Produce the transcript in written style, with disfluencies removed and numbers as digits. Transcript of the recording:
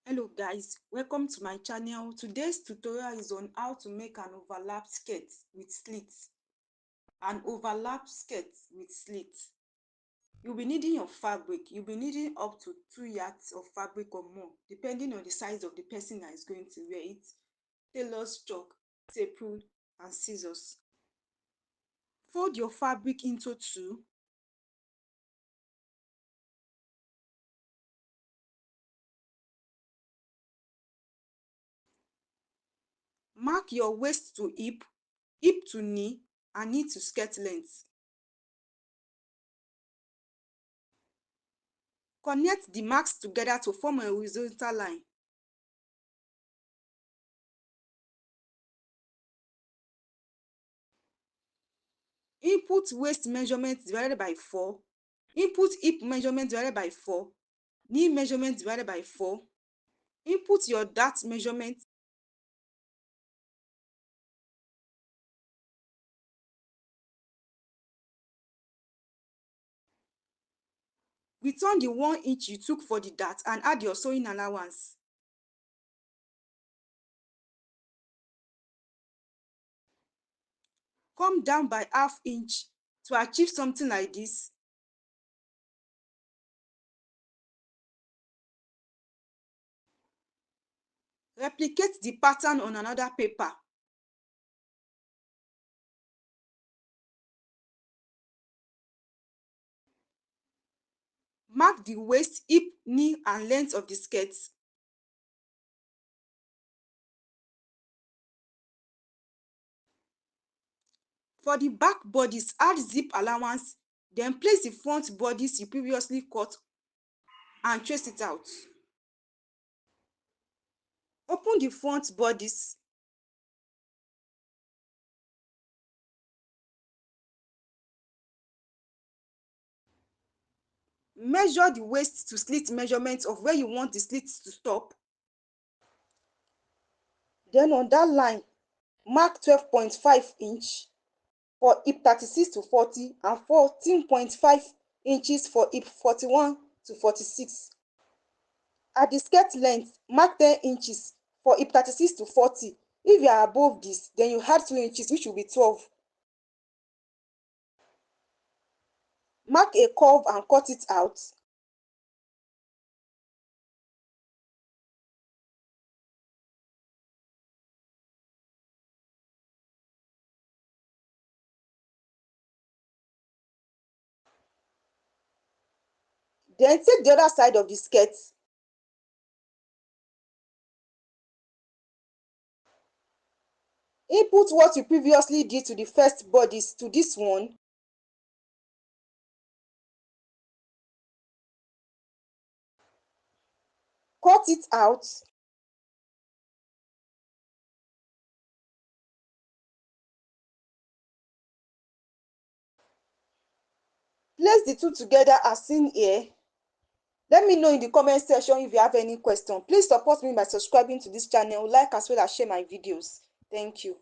Hello guys, welcome to my channel. Today's tutorial is on how to make an overlap skirt with slits. An overlap skirt with slits. You'll be needing your fabric. You'll be needing up to 2 yards of fabric or more, depending on the size of the person that is going to wear it. Tailor's chalk, tape rule, and scissors. Fold your fabric into two. Mark your waist to hip, hip to knee, and knee to skirt length. Connect the marks together to form a horizontal line. Input waist measurement divided by 4. Input hip measurement divided by 4. Knee measurement divided by 4. Input your dart measurement. Return the 1 inch you took for the dart and add your sewing allowance. Come down by ½ inch to achieve something like this. Replicate the pattern on another paper. Mark the waist, hip, knee, and length of the skirt. For the back bodies, add zip allowance, then place the front bodies you previously cut and trace it out. Open the front bodies. Measure the waist to slit measurement of where you want the slits to stop. Then on that line, mark 12.5 inch for hip 36 to 40 and 14.5 inches for hip 41 to 46. At the skirt length, mark 10 inches for hip 36 to 40. If you are above this, then you add 2 inches, which will be 12. Mark a curve and cut it out. Then take the other side of the skirt. Input what you previously did to the first bodies to this one. Cut it out. Place the two together as seen here. Let me know in the comment section if you have any question. Please support me by subscribing to this channel, like as well as share my videos. Thank you.